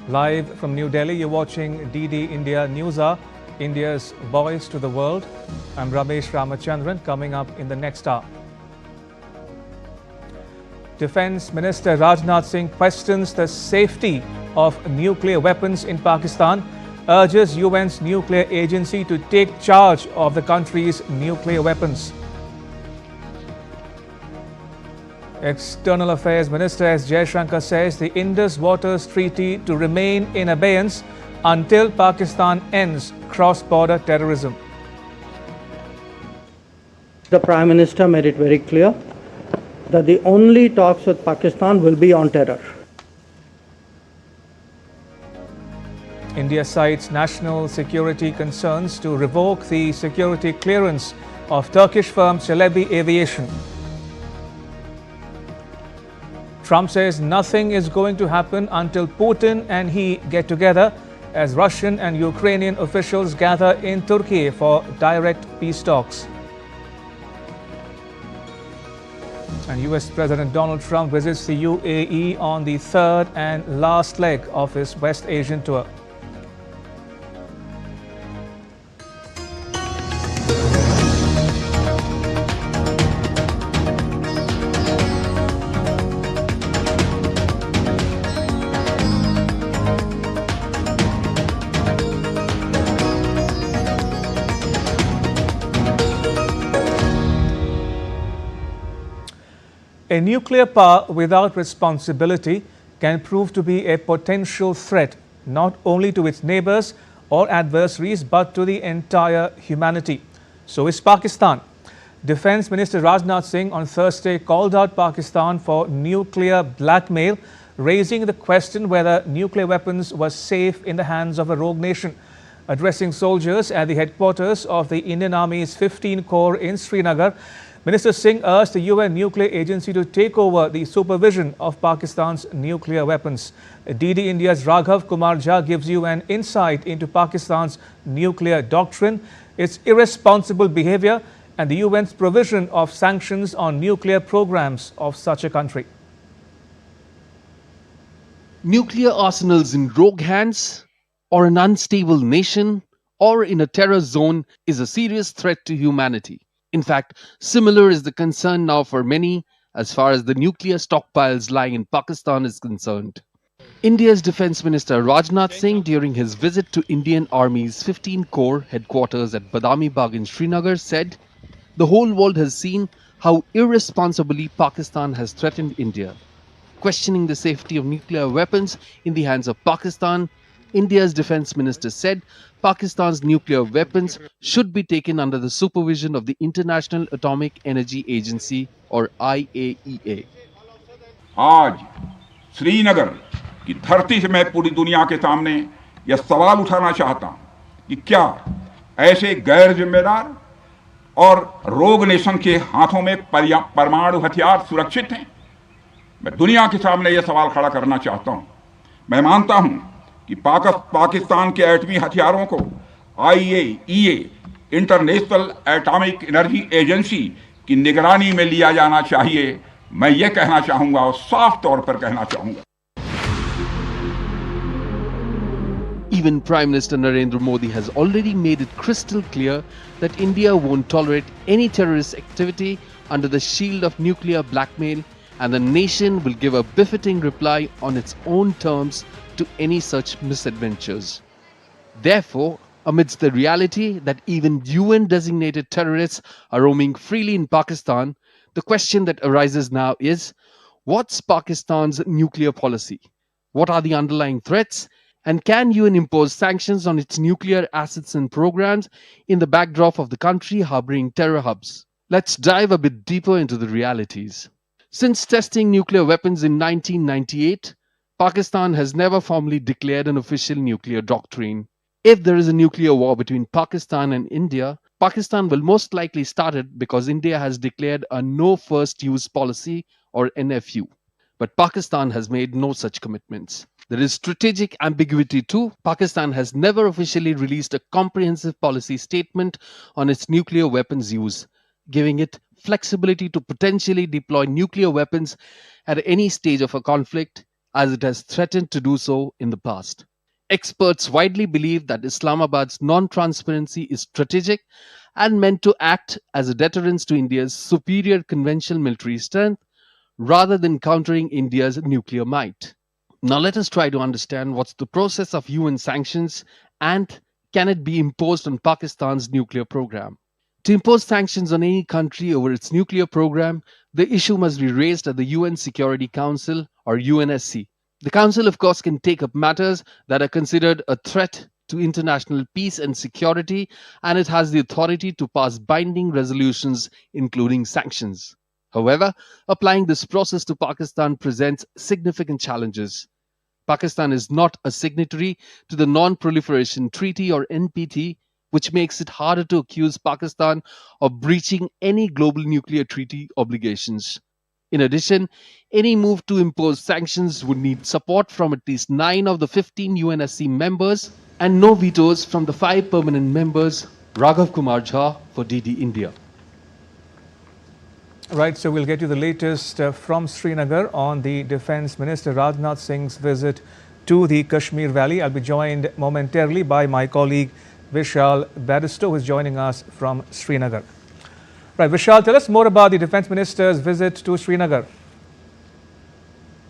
Live from New Delhi, you're watching DD India Newshour, India's voice to the world. I'm Ramesh Ramachandran. Coming up in the next hour, Defence Minister Rajnath Singh questions the safety of nuclear weapons in Pakistan, urges UN's nuclear agency to take charge of the country's nuclear weapons. External Affairs Minister S. Jaishankar says the Indus Waters Treaty to remain in abeyance until Pakistan ends cross-border terrorism. The Prime Minister made it very clear that the only talks with Pakistan will be on terror. India cites national security concerns to revoke the security clearance of Turkish firm Celebi Aviation. Trump says nothing is going to happen until Putin and he get together as Russian and Ukrainian officials gather in Turkey for direct peace talks. And US President Donald Trump visits the UAE on the third and last leg of his West Asian tour. A nuclear power without responsibility can prove to be a potential threat not only to its neighbors or adversaries but to the entire humanity. So is Pakistan. Defence Minister Rajnath Singh on Thursday called out Pakistan for nuclear blackmail, raising the question whether nuclear weapons were safe in the hands of a rogue nation. Addressing soldiers at the headquarters of the Indian Army's 15 Corps in Srinagar, Minister Singh urged the UN nuclear agency to take over the supervision of Pakistan's nuclear weapons. DD India's Raghav Kumar Jha gives you an insight into Pakistan's nuclear doctrine, its irresponsible behavior, and the UN's provision of sanctions on nuclear programs of such a country. Nuclear arsenals in rogue hands, or an unstable nation, or in a terror zone is a serious threat to humanity. In fact, similar is the concern now for many as far as the nuclear stockpiles lying in Pakistan is concerned. India's Defence Minister Rajnath Singh, during his visit to Indian Army's 15 Corps headquarters at Badami Bagh in Srinagar, said, "The whole world has seen how irresponsibly Pakistan has threatened India." Questioning the safety of nuclear weapons in the hands of Pakistan, India's Defence Minister said Pakistan's nuclear weapons should be taken under the supervision of the International Atomic Energy Agency or IAEA. आज श्रीनगर की धरती से मैं पूरी दुनिया के सामने यह सवाल उठाना चाहता हूं कि क्या ऐसे गैर जिम्मेदार और रोग नेशन के हाथों में परमाणु हथियार सुरक्षित हैं? मैं दुनिया के सामने यह सवाल खड़ा करना चाहता हूं। मैं मानता हूं कि पाकिस्तान के एटमी हथियारों को IAEA international atomic energy agency की निगरानी में लिया जाना चाहिए। मैं ये कहना चाहूंगा और साफ तौर पर कहना चाहूंगा। Even Prime Minister Narendra Modi has already made it crystal clear that India won't tolerate any terrorist activity under the shield of nuclear blackmail, and the nation will give a befitting reply on its own terms to any such misadventures. Therefore, amidst the reality that even UN-designated terrorists are roaming freely in Pakistan, the question that arises now is, what's Pakistan's nuclear policy? What are the underlying threats? And can UN impose sanctions on its nuclear assets and programs in the backdrop of the country harboring terror hubs? Let's dive a bit deeper into the realities. Since testing nuclear weapons in 1998, Pakistan has never formally declared an official nuclear doctrine. If there is a nuclear war between Pakistan and India, Pakistan will most likely start it because India has declared a no first use policy or NFU. But Pakistan has made no such commitments. There is strategic ambiguity too. Pakistan has never officially released a comprehensive policy statement on its nuclear weapons use, giving it flexibility to potentially deploy nuclear weapons at any stage of a conflict, as it has threatened to do so in the past. Experts widely believe that Islamabad's non-transparency is strategic and meant to act as a deterrence to India's superior conventional military strength rather than countering India's nuclear might. Now let us try to understand what's the process of UN sanctions and can it be imposed on Pakistan's nuclear program. To impose sanctions on any country over its nuclear program, the issue must be raised at the UN Security Council or UNSC. The Council, of course, can take up matters that are considered a threat to international peace and security, and it has the authority to pass binding resolutions, including sanctions. However, applying this process to Pakistan presents significant challenges. Pakistan is not a signatory to the Non-Proliferation Treaty or NPT, which makes it harder to accuse Pakistan of breaching any global nuclear treaty obligations. In addition, any move to impose sanctions would need support from at least 9 of the 15 UNSC members and no vetoes from the 5 permanent members. Raghav Kumar Jha for DD India. Right, so we'll get you the latest from Srinagar on the Defence Minister Rajnath Singh's visit to the Kashmir Valley. I'll be joined momentarily by my colleague Vishal Baristo, who is joining us from Srinagar. Right, Vishal, tell us more about the Defence Minister's visit to Srinagar.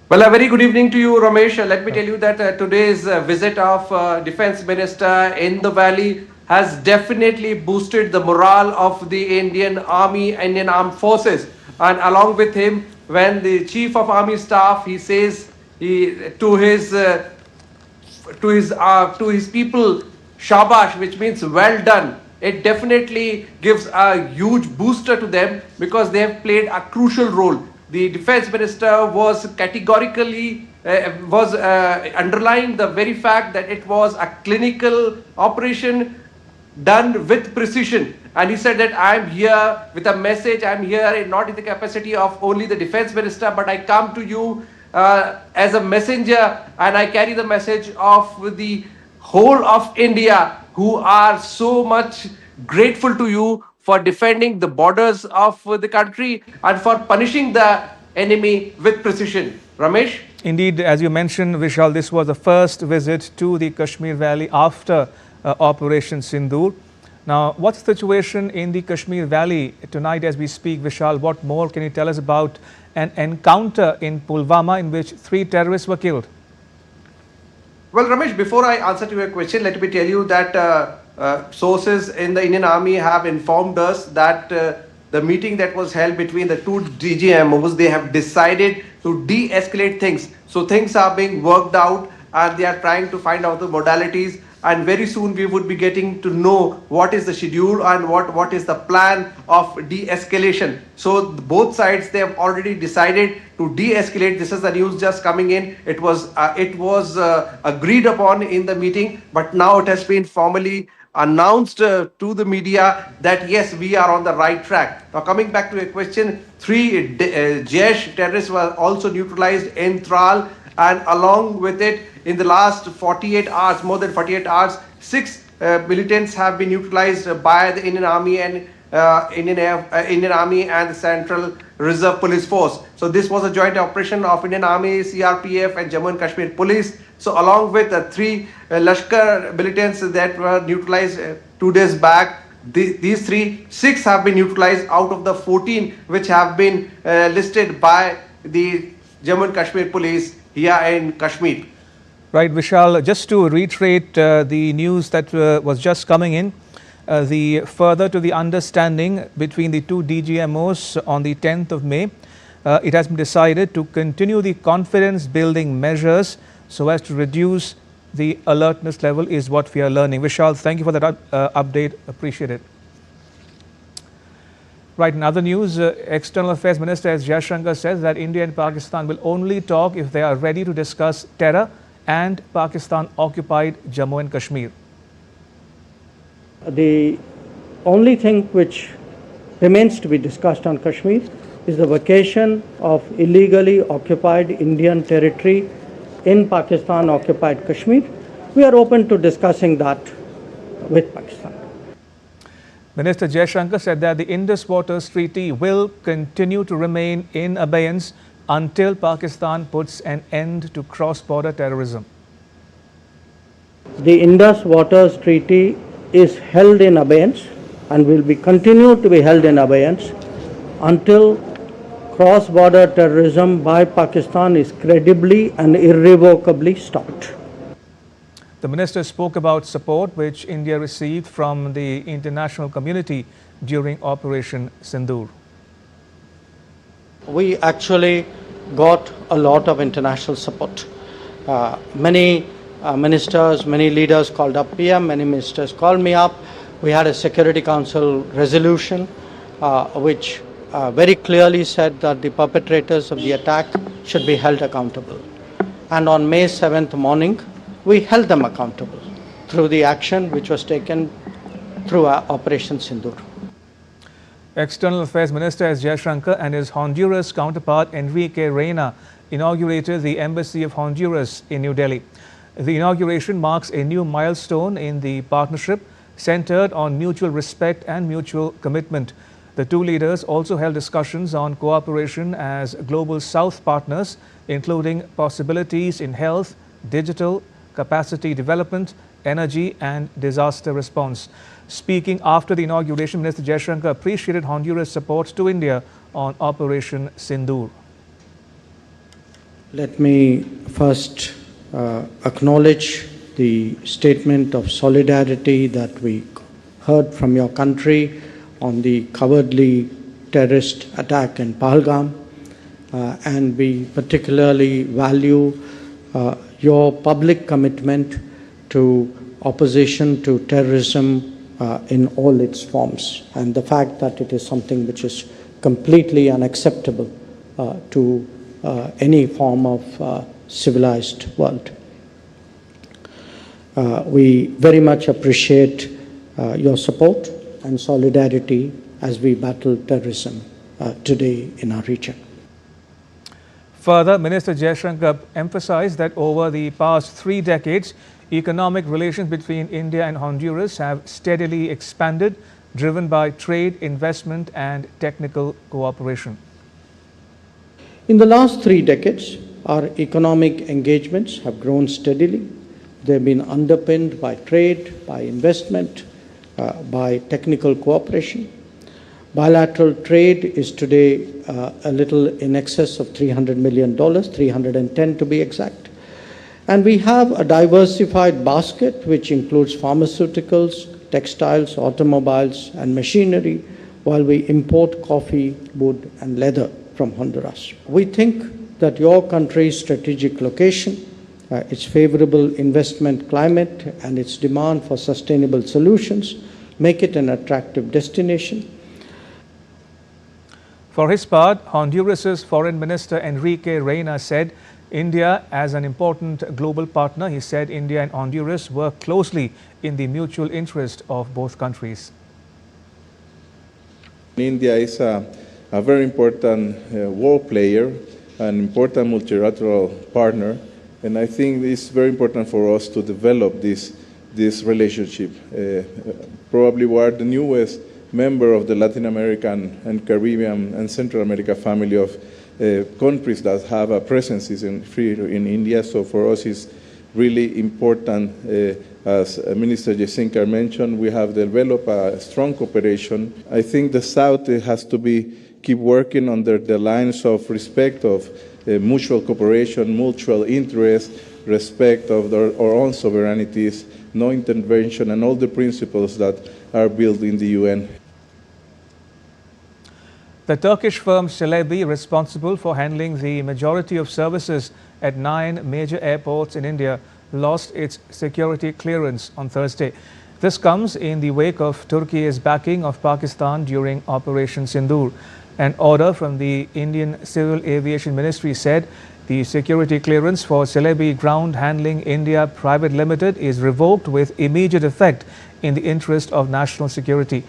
Well, a very good evening to you, Ramesh. Let me tell you that today's visit of Defence Minister in the valley has definitely boosted the morale of the Indian Army, Indian Armed Forces. And along with him, when the Chief of Army Staff, he says to his people, shabash, which means well done. It definitely gives a huge booster to them because they have played a crucial role. The Defence Minister was categorically underlying the very fact that it was a clinical operation done with precision. And he said that I am here with a message. I am here not in the capacity of only the Defence Minister, but I come to you as a messenger, and I carry the message of the whole of India, who are so much grateful to you for defending the borders of the country and for punishing the enemy with precision. Ramesh? Indeed, as you mentioned, Vishal, this was the first visit to the Kashmir Valley after Operation Sindoor. Now, what's the situation in the Kashmir Valley tonight as we speak, Vishal? What more can you tell us about an encounter in Pulwama in which 3 terrorists were killed? Well, Ramesh, before I answer to your question, let me tell you that sources in the Indian Army have informed us that the meeting that was held between the 2 DGMOs, they have decided to de-escalate things. So things are being worked out and they are trying to find out the modalities. And very soon we would be getting to know what is the schedule and what is the plan of de-escalation. So both sides, they have already decided to de-escalate. This is the news just coming in. It was agreed upon in the meeting, but now it has been formally announced to the media that yes, we are on the right track. Now coming back to your question, 3 Jaish terrorists were also neutralized in Tral, and along with it, in the last 48 hours, more than 48 hours, 6 militants have been neutralized by the Indian Army and Indian Army and the Central Reserve Police Force. So this was a joint operation of Indian Army, CRPF and Jammu and Kashmir Police. So along with the 3 Lashkar militants that were neutralized 2 days back, these 6 have been neutralized out of the 14 which have been listed by the Jammu and Kashmir Police here in Kashmir. Right, Vishal, just to reiterate the news that was just coming in, further to the understanding between the 2 DGMOs on the 10th of May, it has been decided to continue the confidence building measures so as to reduce the alertness level is what we are learning. Vishal, thank you for that update. Appreciate it. Right, in other news, External Affairs Minister S. Jaishankar says that India and Pakistan will only talk if they are ready to discuss terror and Pakistan-occupied Jammu and Kashmir. The only thing which remains to be discussed on Kashmir is the vacation of illegally occupied Indian territory in Pakistan-occupied Kashmir. We are open to discussing that with Pakistan. Minister Jaishankar said that the Indus Waters Treaty will continue to remain in abeyance until Pakistan puts an end to cross-border terrorism. The Indus Waters Treaty is held in abeyance and will be continued to be held in abeyance until cross-border terrorism by Pakistan is credibly and irrevocably stopped. The minister spoke about support which India received from the international community during Operation Sindoor. We actually got a lot of international support. Many ministers, many leaders called up PM, many ministers called me up. We had a Security Council resolution which very clearly said that the perpetrators of the attack should be held accountable. And on May 7th morning, we held them accountable through the action which was taken through Operation Sindoor. External Affairs Minister S. Jaishankar and his Honduras counterpart Enrique Reina inaugurated the Embassy of Honduras in New Delhi. The inauguration marks a new milestone in the partnership centered on mutual respect and mutual commitment. The two leaders also held discussions on cooperation as Global South partners, including possibilities in health, digital, capacity development, energy and disaster response. Speaking after the inauguration, Minister Jaishankar appreciated Honduras' support to India on Operation Sindoor. Let me first acknowledge the statement of solidarity that we heard from your country on the cowardly terrorist attack in Pahalgam, and we particularly value your public commitment to opposition to terrorism in all its forms, and the fact that it is something which is completely unacceptable to any form of civilized world. We very much appreciate your support and solidarity as we battle terrorism today in our region. Further, Minister Jaishankar emphasized that over the past 3 decades, economic relations between India and Honduras have steadily expanded, driven by trade, investment and technical cooperation. In the last 3 decades, our economic engagements have grown steadily. They have been underpinned by trade, by investment, by technical cooperation. Bilateral trade is today a little in excess of $300 million, 310 to be exact. And we have a diversified basket which includes pharmaceuticals, textiles, automobiles and machinery, while we import coffee, wood and leather from Honduras. We think that your country's strategic location, its favorable investment climate and its demand for sustainable solutions make it an attractive destination. For his part, Honduras's Foreign Minister Enrique Reina said India as an important global partner. He said India and Honduras work closely in the mutual interest of both countries. India is a very important world player, an important multilateral partner, and I think it's very important for us to develop this relationship. Probably we are the newest member of the Latin American and Caribbean and Central America family of countries that have a presence in India. So for us it's really important, as Minister Jaishankar mentioned, we have developed a strong cooperation. I think the South has to keep working under the lines of respect of mutual cooperation, mutual interest, respect of our own sovereignties, no intervention, and all the principles that are built in the UN. The Turkish firm Celebi, responsible for handling the majority of services at 9 major airports in India, lost its security clearance on Thursday. This comes in the wake of Turkey's backing of Pakistan during Operation Sindoor. An order from the Indian Civil Aviation Ministry said the security clearance for Celebi Ground Handling India Private Limited is revoked with immediate effect in the interest of national security.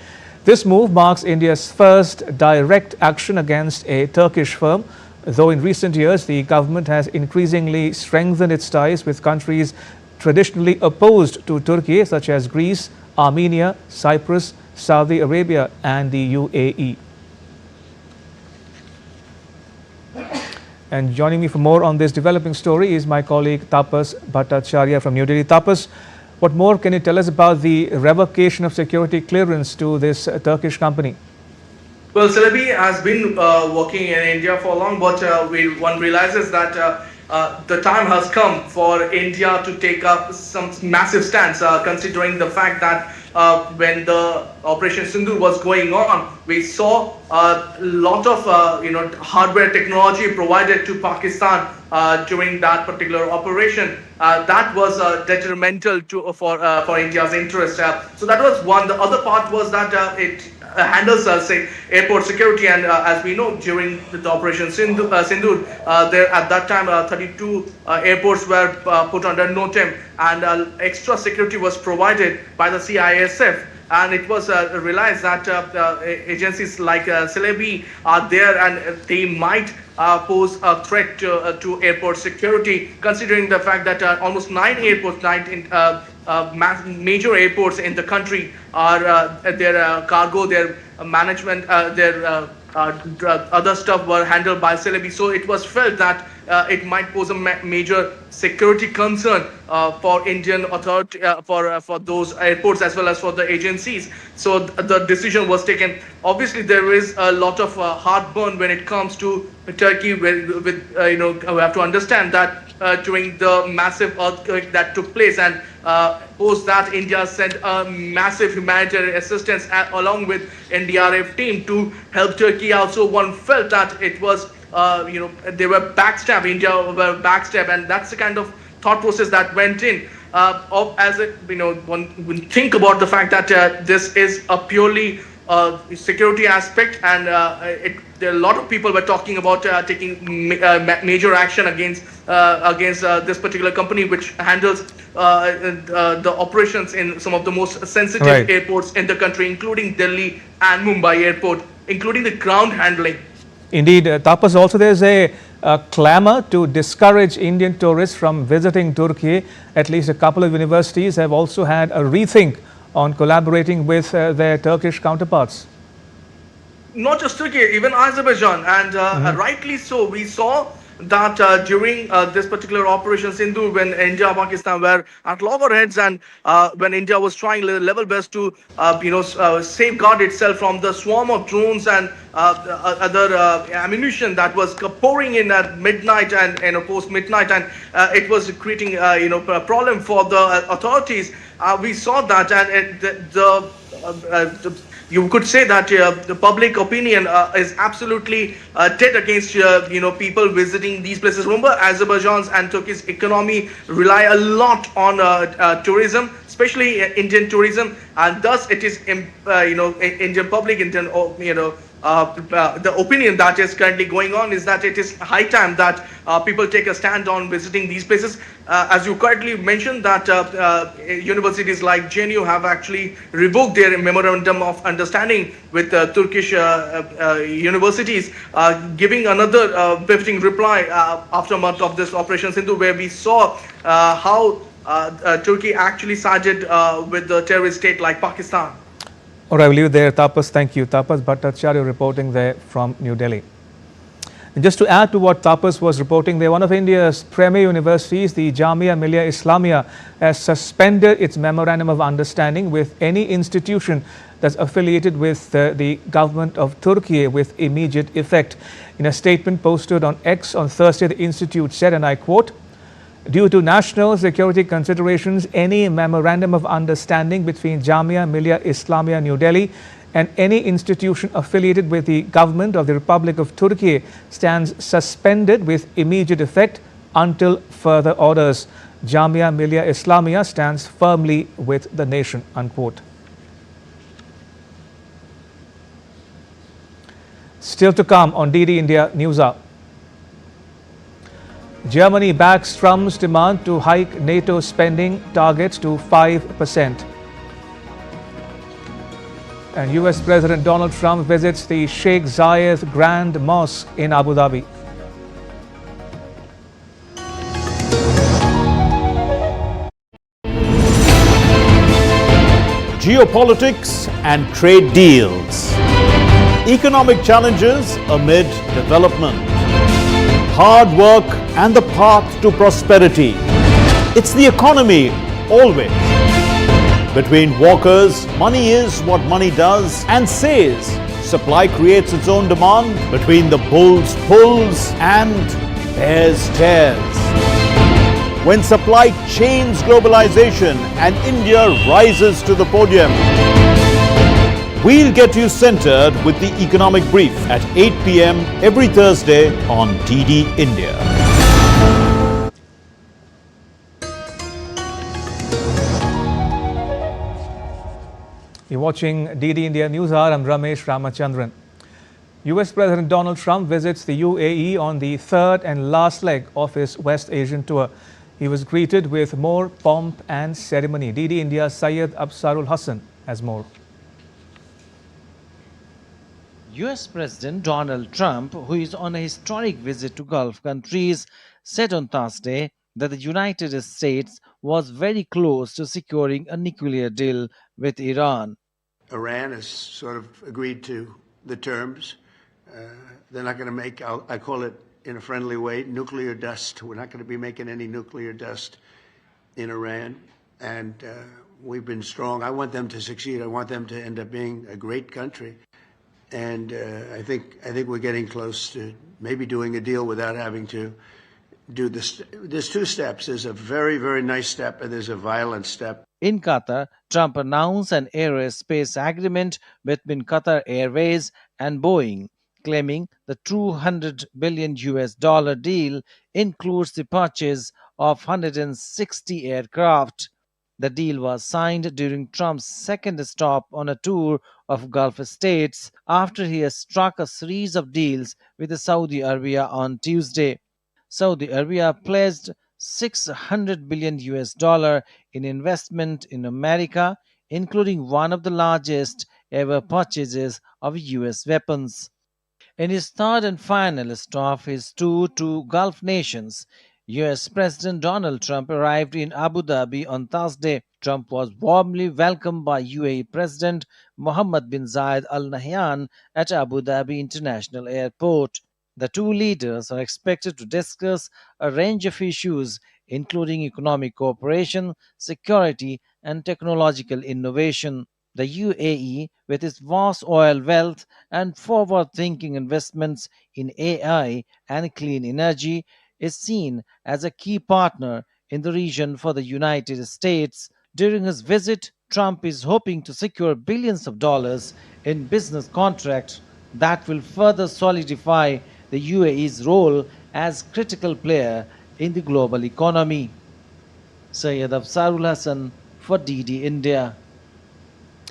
This move marks India's first direct action against a Turkish firm, though in recent years the government has increasingly strengthened its ties with countries traditionally opposed to Turkey, such as Greece, Armenia, Cyprus, Saudi Arabia and the UAE. And joining me for more on this developing story is my colleague Tapas Bhattacharya from New Delhi. Tapas, what more can you tell us about the revocation of security clearance to this Turkish company? Well, Celebi has been working in India for long, but one realizes that the time has come for India to take up some massive stance, considering the fact that when the Operation Sindoor was going on, we saw a lot of hardware technology provided to Pakistan during that particular operation. That was detrimental for India's interest. So that was one. The other part was that it handles say airport security, and as we know, during the Operation Sindoor, there at that time 32 airports were put under NOTAM, and extra security was provided by the CISF. And it was realized that agencies like Celebi are there, and they might pose a threat to airport security, considering the fact that almost 9 airports, major airports in the country are their cargo, their management, their other stuff were handled by Celebi. So it was felt that it might pose a major security concern for Indian authority, for those airports as well as for the agencies. So the decision was taken. Obviously, there is a lot of heartburn when it comes to Turkey. We have to understand that during the massive earthquake that took place, and post that, India sent a massive humanitarian assistance along with NDRF team to help Turkey out. So one felt that it was they were backstab. India were backstab, and that's the kind of thought process that went in. One think about the fact that this is a purely security aspect, and there are a lot of people were talking about taking major action against this particular company, which handles the operations in some of the most sensitive airports in the country, including Delhi and Mumbai airport, including the ground handling. Indeed, Tapas, also there's a clamor to discourage Indian tourists from visiting Turkey. At least a couple of universities have also had a rethink on collaborating with their Turkish counterparts. Not just Turkey, even Azerbaijan, and rightly so. We saw that during this particular Operation Sindoor, when India and Pakistan were at loggerheads, and when India was trying level best to safeguard itself from the swarm of drones and other ammunition that was pouring in at midnight and post midnight, and it was creating a problem for the authorities. We saw that, and you could say that the public opinion is absolutely dead against people visiting these places. Remember, Azerbaijan's and Turkey's economy rely a lot on tourism, especially Indian tourism, and thus it is Indian public, the opinion that is currently going on is that it is high time that people take a stand on visiting these places. As you correctly mentioned, that universities like JNU have actually revoked their memorandum of understanding with Turkish universities, giving another befitting reply after a month of this Operation Sindoor, where we saw how Turkey actually sided with the terrorist state like Pakistan. All right, we'll leave it there. Tapas, thank you. Tapas Bhattacharya reporting there from New Delhi. And just to add to what Tapas was reporting there, one of India's premier universities, the Jamia Millia Islamia, has suspended its memorandum of understanding with any institution that's affiliated with the government of Turkey with immediate effect. In a statement posted on X on Thursday, the institute said, and I quote, "Due to national security considerations, any memorandum of understanding between Jamia Millia Islamia New Delhi and any institution affiliated with the government of the Republic of Turkey stands suspended with immediate effect until further orders. Jamia Millia Islamia stands firmly with the nation," unquote. Still to come on DD India Newshour. Germany backs Trump's demand to hike NATO spending targets to 5%. And US President Donald Trump visits the Sheikh Zayed Grand Mosque in Abu Dhabi. Geopolitics and trade deals. Economic challenges amid development. hard work and the path to prosperity. It's the economy, always. Between walkers, money is what money does and says. Supply creates its own demand. Between the bulls pulls and bears tears. When supply chains globalization and India rises to the podium, we'll get you centered with the economic brief at 8 p.m. every Thursday on DD India. You're watching DD India Newshour. I'm Ramesh Ramachandran. US President Donald Trump visits the UAE on the third and last leg of his West Asian tour. He was greeted with more pomp and ceremony. DD India's Syed Absarul Hassan has more. US President Donald Trump, who is on a historic visit to Gulf countries, said on Thursday that the United States was very close to securing a nuclear deal with Iran. Iran has sort of agreed to the terms. They're not going to make, I call it in a friendly way, nuclear dust. We're not going to be making any nuclear dust in Iran. And we've been strong. I want them to succeed. I want them to end up being a great country. And I think we're getting close to maybe doing a deal without having to do this. There's two steps. There's a very, very nice step, and there's a violent step. In Qatar, Trump announced an aerospace agreement between Qatar Airways and Boeing, claiming the $200 billion deal includes the purchase of 160 aircraft. The deal was signed during Trump's second stop on a tour of Gulf states after he has struck a series of deals with Saudi Arabia on Tuesday. Saudi Arabia pledged $600 billion in investment in America, including one of the largest ever purchases of US weapons. In his third and final stop of his tour to Gulf nations, US President Donald Trump arrived in Abu Dhabi on Thursday. Trump was warmly welcomed by UAE President Mohammed bin Zayed Al Nahyan at Abu Dhabi International Airport. The two leaders are expected to discuss a range of issues, including economic cooperation, security, and technological innovation. The UAE, with its vast oil wealth and forward-thinking investments in AI and clean energy, is seen as a key partner in the region for the United States. During his visit, Trump is hoping to secure billions of dollars in business contracts that will further solidify the UAE's role as critical player in the global economy. Syed Absarul Hassan for DD India.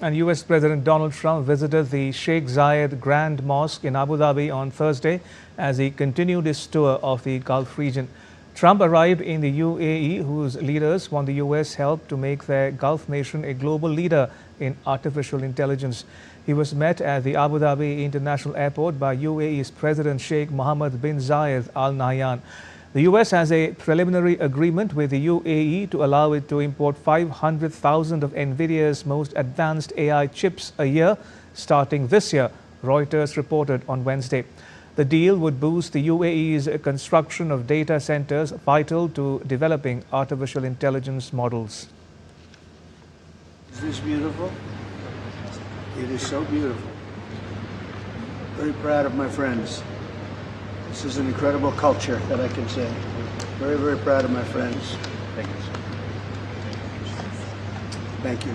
And US President Donald Trump visited the Sheikh Zayed Grand Mosque in Abu Dhabi on Thursday as he continued his tour of the Gulf region. Trump arrived in the UAE, whose leaders want the US help to make their Gulf nation a global leader in artificial intelligence. He was met at the Abu Dhabi International Airport by UAE's President Sheikh Mohammed bin Zayed Al Nahyan. The US has a preliminary agreement with the UAE to allow it to import 500,000 of NVIDIA's most advanced AI chips a year, starting this year, Reuters reported on Wednesday. The deal would boost the UAE's construction of data centers vital to developing artificial intelligence models. Is this beautiful? It is so beautiful. Very proud of my friends. This is an incredible culture that I can say. Very, very proud of my friends. Thank you. Thank you.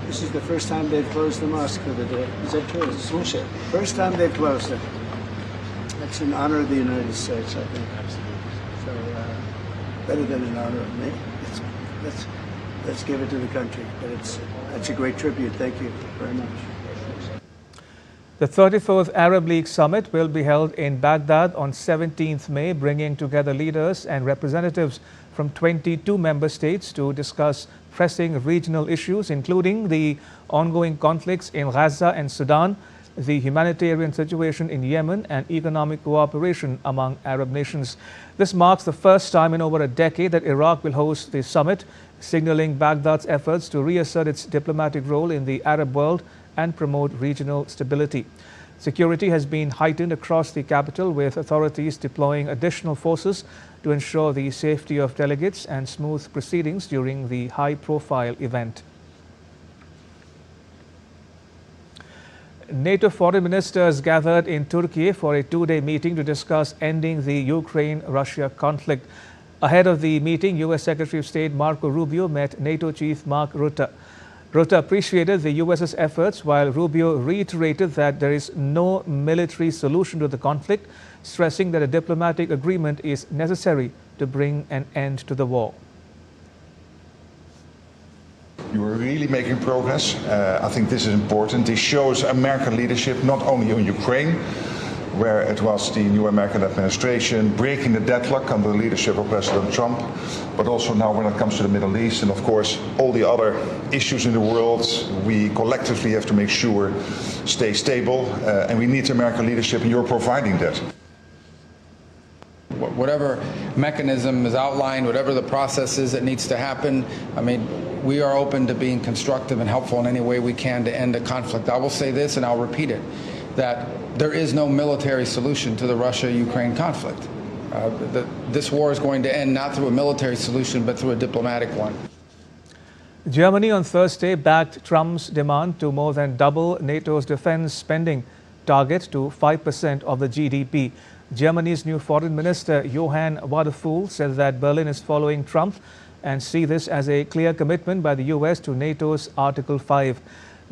This is the first time they've closed the mosque for the day. Is that true? First time they've closed it. That's in honor of the United States, I think. Absolutely. So, better than in honor of me. Let's give it to the country. But that's a great tribute. Thank you very much. The 34th Arab League Summit will be held in Baghdad on 17th May, bringing together leaders and representatives from 22 member states to discuss pressing regional issues, including the ongoing conflicts in Gaza and Sudan, the humanitarian situation in Yemen, and economic cooperation among Arab nations. This marks the first time in over a decade that Iraq will host the summit, signaling Baghdad's efforts to reassert its diplomatic role in the Arab world and promote regional stability. Security has been heightened across the capital, with authorities deploying additional forces to ensure the safety of delegates and smooth proceedings during the high-profile event. NATO foreign ministers gathered in Turkey for a two-day meeting to discuss ending the Ukraine-Russia conflict. Ahead of the meeting, U.S. Secretary of State Marco Rubio met NATO chief Mark Rutte. Rutte appreciated the U.S.'s efforts, while Rubio reiterated that there is no military solution to the conflict, stressing that a diplomatic agreement is necessary to bring an end to the war. You are really making progress. I think this is important. This shows American leadership not only on Ukraine, where it was the new American administration breaking the deadlock under the leadership of President Trump, but also now when it comes to the Middle East and of course all the other issues in the world, we collectively have to make sure stay stable, and we need American leadership, and you're providing that. Whatever mechanism is outlined, whatever the process is that needs to happen, I mean, we are open to being constructive and helpful in any way we can to end a conflict. I will say this, and I'll repeat it, that there is no military solution to the Russia-Ukraine conflict. This war is going to end not through a military solution, but through a diplomatic one. Germany on Thursday backed Trump's demand to more than double NATO's defense spending target to 5% of the GDP. Germany's new foreign minister, Johann Wadephul, said that Berlin is following Trump and see this as a clear commitment by the U.S. to NATO's Article 5.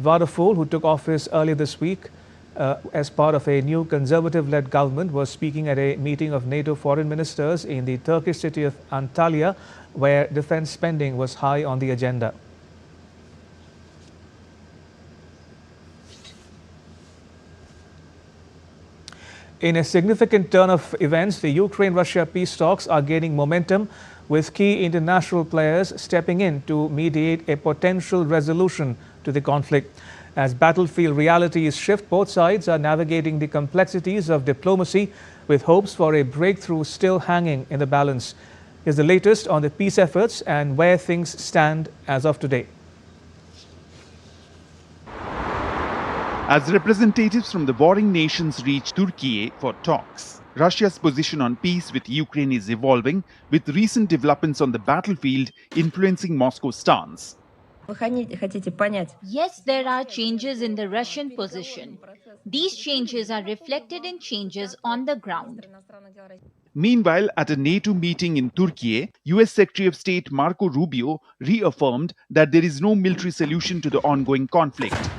Wadephul, who took office earlier this week as part of a new conservative-led government, was speaking at a meeting of NATO foreign ministers in the Turkish city of Antalya, where defense spending was high on the agenda. In a significant turn of events, the Ukraine-Russia peace talks are gaining momentum, with key international players stepping in to mediate a potential resolution to the conflict. As battlefield realities shift, both sides are navigating the complexities of diplomacy, with hopes for a breakthrough still hanging in the balance. Here's the latest on the peace efforts and where things stand as of today. As representatives from the warring nations reach Turkey for talks, Russia's position on peace with Ukraine is evolving, with recent developments on the battlefield influencing Moscow's stance. Yes, there are changes in the Russian position. These changes are reflected in changes on the ground. Meanwhile, at a NATO meeting in Turkey, US Secretary of State Marco Rubio reaffirmed that there is no military solution to the ongoing conflict.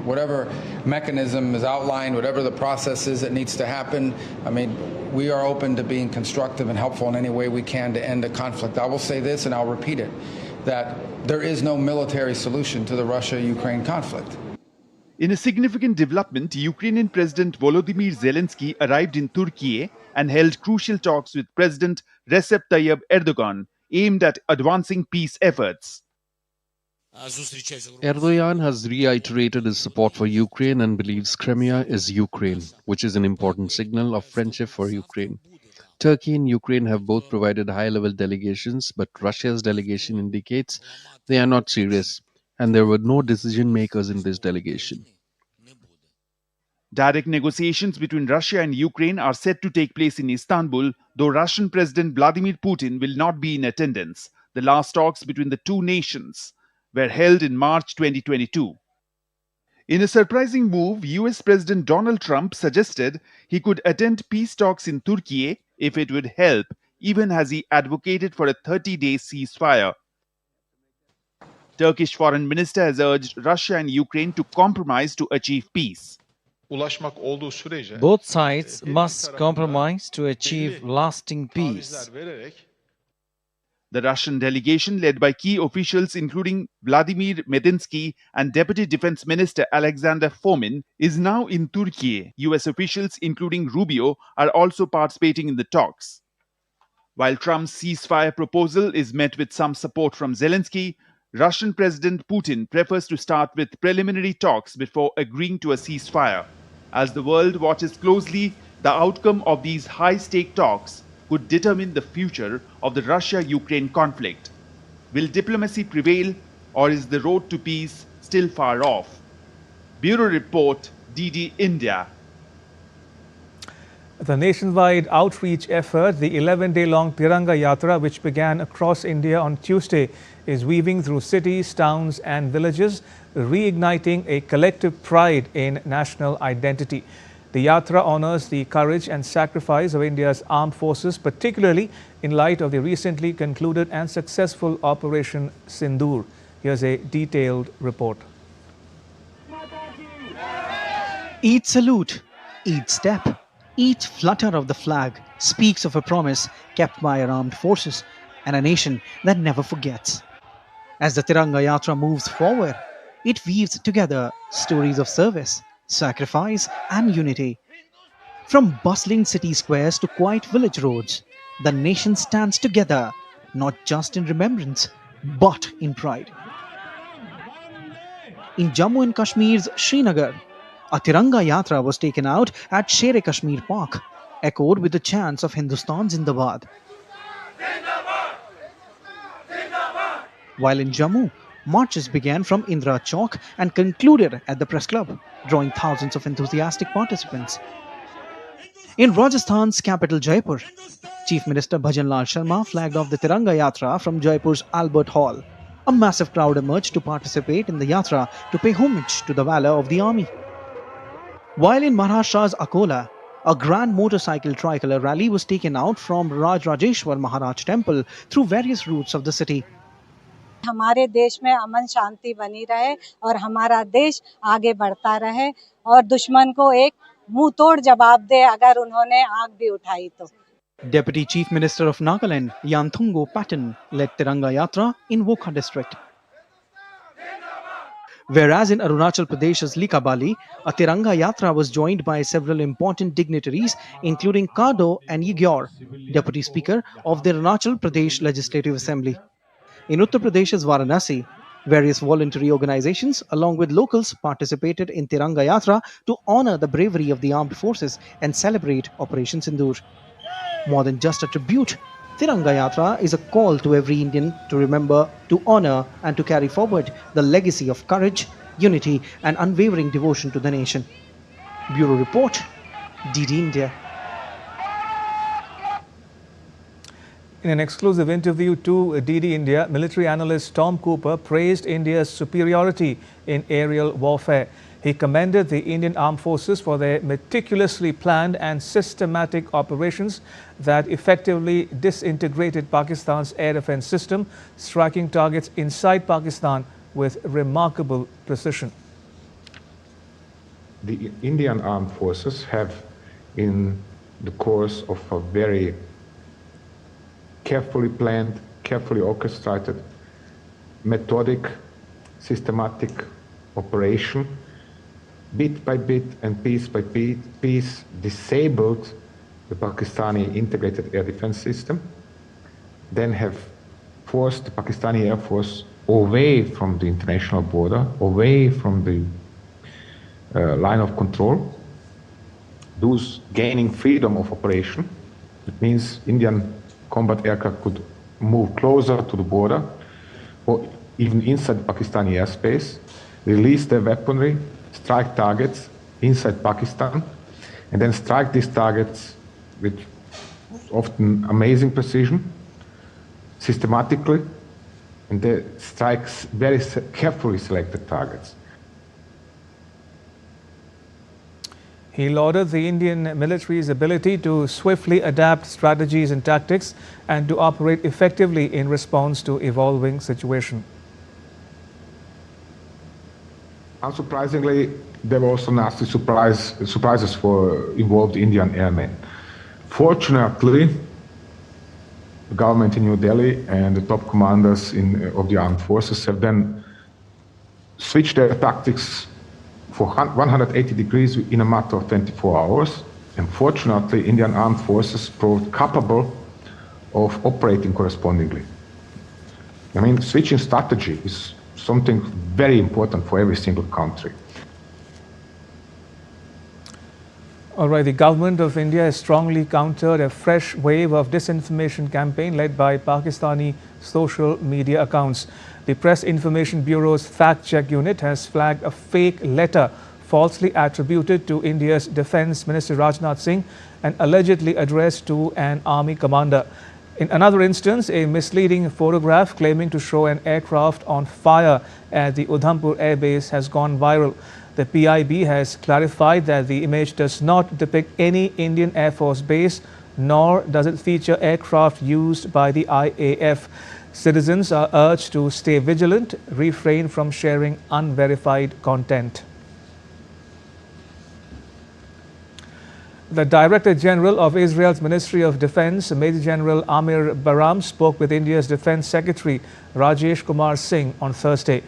Whatever mechanism is outlined, whatever the process is that needs to happen, I mean, we are open to being constructive and helpful in any way we can to end a conflict. I will say this, and I'll repeat it, that there is no military solution to the Russia-Ukraine conflict. In a significant development, Ukrainian President Volodymyr Zelensky arrived in Turkey and held crucial talks with President Recep Tayyip Erdogan, aimed at advancing peace efforts. Erdogan has reiterated his support for Ukraine and believes Crimea is Ukraine, which is an important signal of friendship for Ukraine. Turkey and Ukraine have both provided high-level delegations, but Russia's delegation indicates they are not serious, and there were no decision-makers in this delegation. Direct negotiations between Russia and Ukraine are set to take place in Istanbul, though Russian President Vladimir Putin will not be in attendance. The last talks between the two nations were held in March 2022. In a surprising move, US President Donald Trump suggested he could attend peace talks in Turkey if it would help, even as he advocated for a 30-day ceasefire. Turkish Foreign Minister has urged Russia and Ukraine to compromise to achieve peace. Both sides must compromise to achieve lasting peace. The Russian delegation, led by key officials including Vladimir Medinsky and Deputy Defense Minister Alexander Fomin, is now in Turkey. US officials, including Rubio, are also participating in the talks. While Trump's ceasefire proposal is met with some support from Zelensky, Russian President Putin prefers to start with preliminary talks before agreeing to a ceasefire. As the world watches closely, the outcome of these high-stake talks could determine the future of the Russia-Ukraine conflict. Will diplomacy prevail, or is the road to peace still far off? Bureau Report, DD India. The nationwide outreach effort, the 11-day-long Tiranga Yatra, which began across India on Tuesday, is weaving through cities, towns and villages, reigniting a collective pride in national identity. The Yatra honors the courage and sacrifice of India's armed forces, particularly in light of the recently concluded and successful Operation Sindoor. Here's a detailed report. Each salute, each step, each flutter of the flag speaks of a promise kept by our armed forces and a nation that never forgets. As the Tiranga Yatra moves forward, it weaves together stories of service, sacrifice and unity. From bustling city squares to quiet village roads, the nation stands together, not just in remembrance, but in pride. In Jammu and Kashmir's Srinagar, a Tiranga Yatra was taken out at Sher-e-Kashmir Park, echoed with the chants of Hindustan Zindabad. While in Jammu, marches began from Indira Chowk and concluded at the Press Club, drawing thousands of enthusiastic participants. In Rajasthan's capital Jaipur, Chief Minister Bhajan Lal Sharma flagged off the Tiranga Yatra from Jaipur's Albert Hall. A massive crowd emerged to participate in the Yatra to pay homage to the valor of the army. While in Maharashtra's Akola, a grand motorcycle tricolor rally was taken out from Rajrajeshwar Maharaj Temple through various routes of the city. हमारे देश में अमन शांति बनी रहे और हमारा देश आगे बढ़ता रहे और दुश्मन को एक मुंह तोड़ जवाब दे अगर उन्होंने आंख भी उठाई तो. Deputy Chief Minister of Nagaland, Yanthungo Patton, led Tiranga Yatra in Wokha district. Whereas in Arunachal Pradesh's Likabali, a Tiranga Yatra was joined by several important dignitaries, including Kado and Yigyor, Deputy Speaker of the Arunachal Pradesh Legislative Assembly. In Uttar Pradesh's Varanasi, various voluntary organizations along with locals participated in Tiranga Yatra to honor the bravery of the armed forces and celebrate Operation Sindoor. More than just a tribute, Tiranga Yatra is a call to every Indian to remember, to honor and to carry forward the legacy of courage, unity and unwavering devotion to the nation. Bureau Report, DD India. In an exclusive interview to DD India, military analyst Tom Cooper praised India's superiority in aerial warfare. He commended the Indian Armed Forces for their meticulously planned and systematic operations that effectively disintegrated Pakistan's air defense system, striking targets inside Pakistan with remarkable precision. The Indian Armed Forces have, in the course of a very carefully planned, carefully orchestrated, methodic, systematic operation, bit by bit and piece by piece, disabled the Pakistani integrated air defense system, then have forced the Pakistani Air Force away from the international border, away from the line of control, thus gaining freedom of operation. It means Indian combat aircraft could move closer to the border or even inside Pakistani airspace, release their weaponry, strike targets inside Pakistan, and then strike these targets with often amazing precision, systematically, and they strike very carefully selected targets. He lauded the Indian military's ability to swiftly adapt strategies and tactics and to operate effectively in response to evolving situation. Unsurprisingly, there were also nasty surprises for involved Indian airmen. Fortunately, the government in New Delhi and the top commanders of the armed forces have then switched their tactics for 180 degrees in a matter of 24 hours. And fortunately, Indian armed forces proved capable of operating correspondingly. I mean, switching strategy is something very important for every single country. All right, the government of India has strongly countered a fresh wave of disinformation campaign led by Pakistani social media accounts. The Press Information Bureau's fact-check unit has flagged a fake letter falsely attributed to India's Defence Minister Rajnath Singh and allegedly addressed to an army commander. In another instance, a misleading photograph claiming to show an aircraft on fire at the Udhampur Air Base has gone viral. The PIB has clarified that the image does not depict any Indian Air Force base, nor does it feature aircraft used by the IAF. Citizens are urged to stay vigilant, refrain from sharing unverified content. The Director General of Israel's Ministry of Defense, Major General Amir Baram, spoke with India's Defense Secretary Rajesh Kumar Singh on Thursday.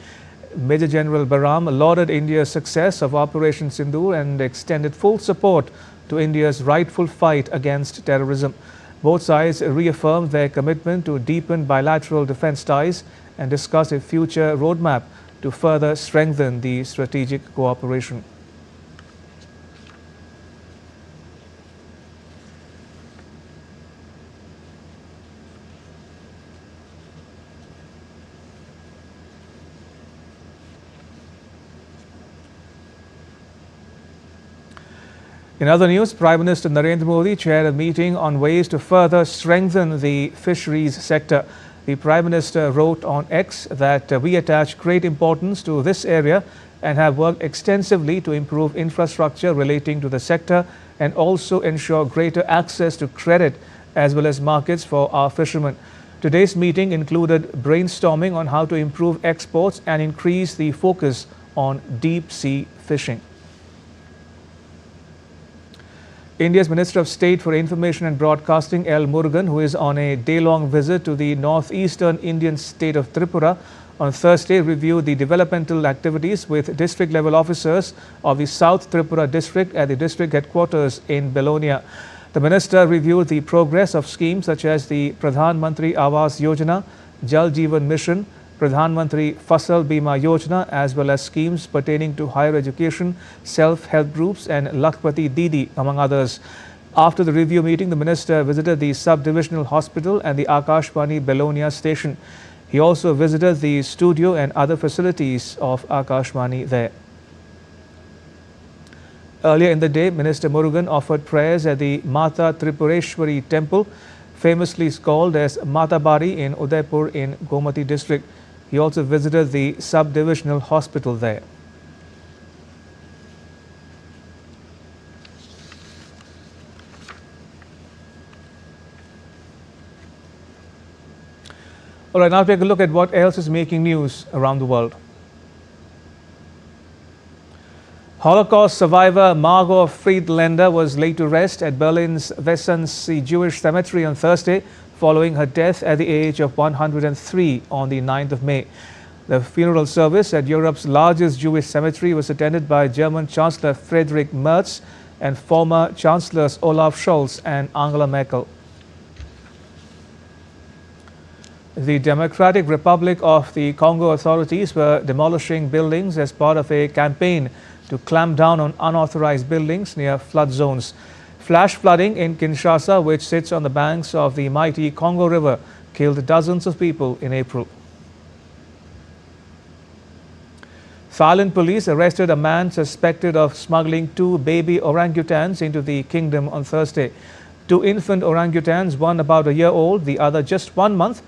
Major General Baram lauded India's success of Operation Sindoor and extended full support to India's rightful fight against terrorism. Both sides reaffirmed their commitment to deepen bilateral defense ties and discuss a future roadmap to further strengthen the strategic cooperation. In other news, Prime Minister Narendra Modi chaired a meeting on ways to further strengthen the fisheries sector. The Prime Minister wrote on X that we attach great importance to this area and have worked extensively to improve infrastructure relating to the sector and also ensure greater access to credit as well as markets for our fishermen. Today's meeting included brainstorming on how to improve exports and increase the focus on deep sea fishing. India's Minister of State for Information and Broadcasting, L. Murugan, who is on a day-long visit to the northeastern Indian state of Tripura, on Thursday reviewed the developmental activities with district-level officers of the South Tripura district at the district headquarters in Belonia. The minister reviewed the progress of schemes such as the Pradhan Mantri Awas Yojana, Jal Jeevan Mission, Pradhan Mantri Fasal Bima Yojana, as well as schemes pertaining to higher education, self-help groups and Lakhpati Didi, among others. After the review meeting, the minister visited the sub-divisional hospital and the Akashvani Belonia station. He also visited the studio and other facilities of Akashvani there. Earlier in the day, Minister Murugan offered prayers at the Mata Tripureshwari temple, famously called as Matabari in Udaipur in Gomati district. He also visited the sub-divisional hospital there. All right, now take a look at what else is making news around the world. Holocaust survivor Margot Friedländer was laid to rest at Berlin's Wessensee Jewish Cemetery on Thursday, following her death at the age of 103 on the 9th of May. The funeral service at Europe's largest Jewish cemetery was attended by German Chancellor Friedrich Merz and former Chancellors Olaf Scholz and Angela Merkel. The Democratic Republic of the Congo authorities were demolishing buildings as part of a campaign to clamp down on unauthorized buildings near flood zones. Flash flooding in Kinshasa, which sits on the banks of the mighty Congo River, killed dozens of people in April. Thailand police arrested a man suspected of smuggling 2 baby orangutans into the kingdom on Thursday. 2 infant orangutans, one about a year old, the other just 1 month,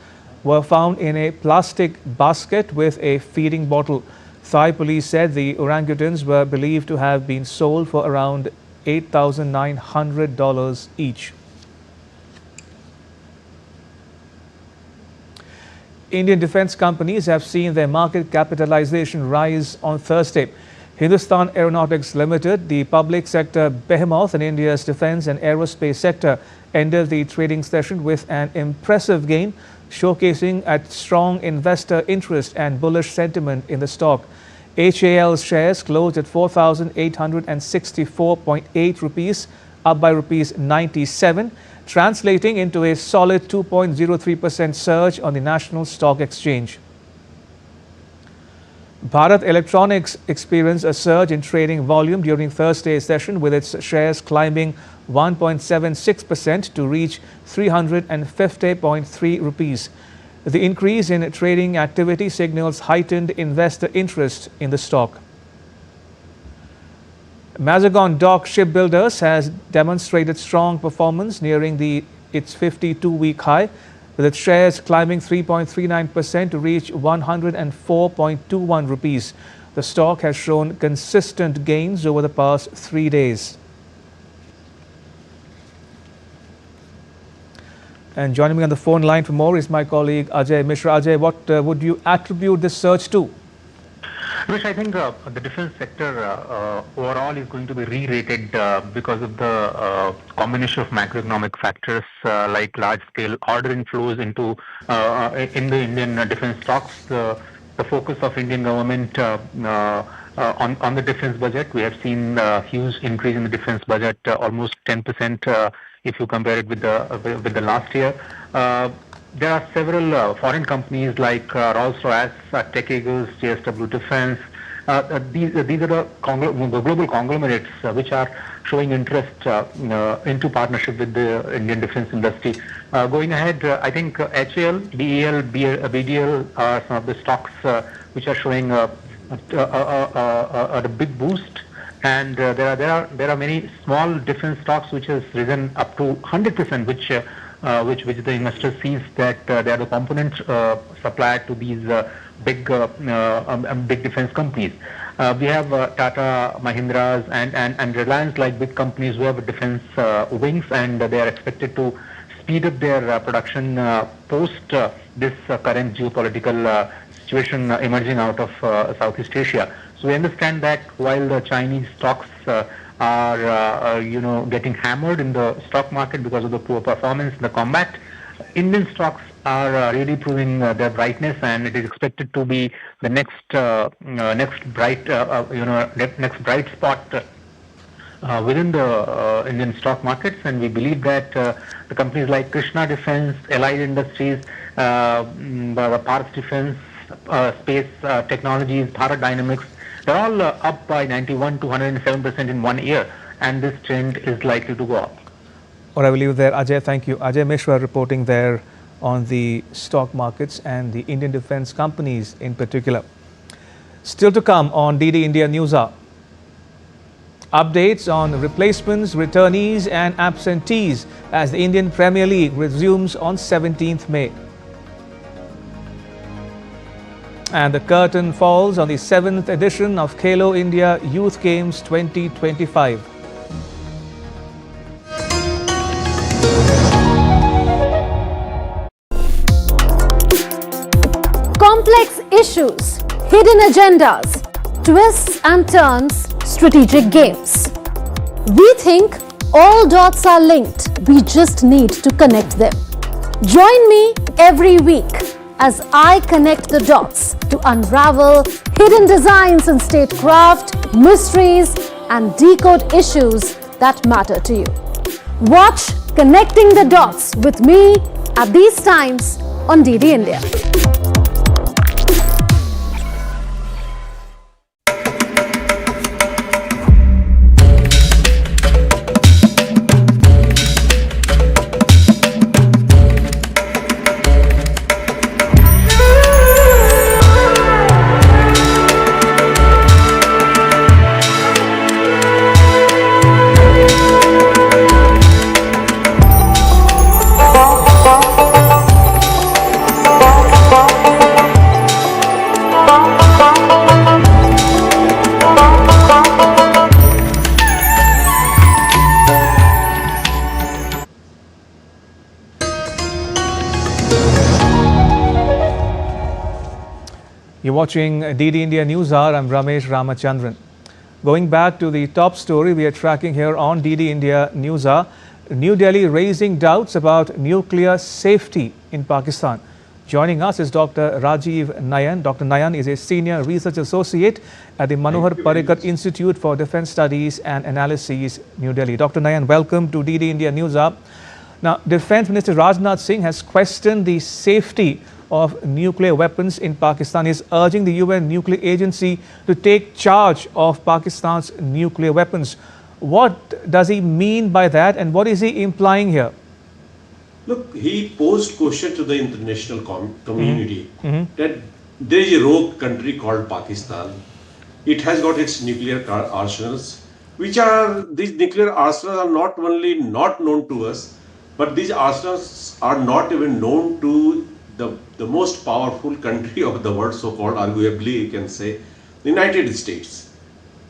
were found in a plastic basket with a feeding bottle. Thai police said the orangutans were believed to have been sold for around $8,900 each. Indian defense companies have seen their market capitalization rise on Thursday. Hindustan Aeronautics Limited, the public sector behemoth in India's defense and aerospace sector, ended the trading session with an impressive gain, showcasing a strong investor interest and bullish sentiment in the stock. HAL's shares closed at 4,864.8 rupees, up by rupees 97, translating into a solid 2.03% surge on the National Stock Exchange. Bharat Electronics experienced a surge in trading volume during Thursday's session, with its shares climbing 1.76% to reach 350.3 rupees. The increase in trading activity signals heightened investor interest in the stock. Mazagon Dock Shipbuilders has demonstrated strong performance nearing its 52-week high, with its shares climbing 3.39% to reach 104.21 rupees. The stock has shown consistent gains over the past 3 days. And joining me on the phone line for more is my colleague Ajay Mishra. Ajay, what would you attribute this surge to? Which I think the defense sector overall is going to be re-rated because of the combination of macroeconomic factors like large-scale order inflows into in the Indian defense stocks. The focus of Indian government on the defense budget. We have seen a huge increase in the defense budget, almost 10% if you compare it with the last year. There are several foreign companies like Rolls-Royce, Tech Eagles, JSW Defense. These are the global conglomerates which are showing interest into partnership with the Indian defense industry. Going ahead, I think HAL, BEL, BDL are some of the stocks which are showing a big boost. And there are many small defense stocks which has risen up to 100%, which the investor sees that they are the component supplier to these big defense companies. We have Tata, Mahindras, and Reliance like big companies who have defense wings, and they are expected to speed up their production post this current geopolitical situation emerging out of Southeast Asia. So we understand that while the Chinese stocks are getting hammered in the stock market because of the poor performance in the combat, Indian stocks are really proving their brightness, and it is expected to be the next bright spot within the Indian stock markets. And we believe that the companies like Krishna Defense, Allied Industries, Bharat Defense, Space Technologies, Bharat Dynamics, they're all up by 91 to 107% in 1 year, and this trend is likely to go up. Or I will leave there. Ajay, thank you. Ajay Mishra reporting there on the stock markets and the Indian defense companies in particular. Still to come on DD India Newshour. Updates on replacements, returnees and absentees as the Indian Premier League resumes on 17th May. And the curtain falls on the 7th edition of Khelo India Youth Games 2025. Complex issues, hidden agendas, twists and turns, strategic games. We think all dots are linked. We just need to connect them. Join me every week as I connect the dots to unravel hidden designs in statecraft, mysteries, and decode issues that matter to you. Watch Connecting the Dots with me at these times on DD India. You're watching DD India Newshour. I'm Ramesh Ramachandran. Going back to the top story we are tracking here on DD India Newshour, New Delhi raising doubts about nuclear safety in Pakistan. Joining us is Dr. Rajiv Nayan. Dr. Nayan is a senior research associate at the Manohar Parrikar Institute for Defence Studies and Analyses, New Delhi. Dr. Nayan, welcome to DD India Newshour. Now, Defence Minister Rajnath Singh has questioned the safety of nuclear weapons in Pakistan. He is urging the UN Nuclear Agency to take charge of Pakistan's nuclear weapons. What does he mean by that, and what is he implying here? Look, he posed question to the international community that there is a rogue country called Pakistan. It has got its nuclear arsenals. which are, these nuclear arsenals are not only not known to us, but these arsenals are not even known to the most powerful country of the world, so-called, arguably you can say, the United States.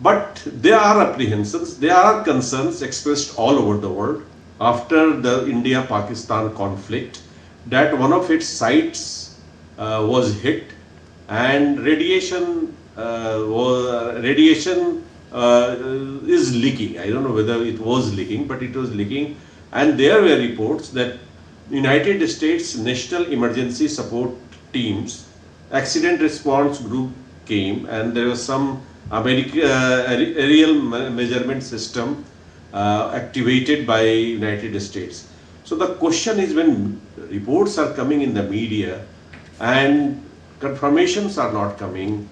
But there are apprehensions, there are concerns expressed all over the world after the India-Pakistan conflict that one of its sites was hit and radiation is leaking. I don't know whether it was leaking, but it was leaking. And there were reports that United States National Emergency Support Teams, accident response group came, and there was some aerial measurement system activated by United States. So the question is, when reports are coming in the media and confirmations are not coming,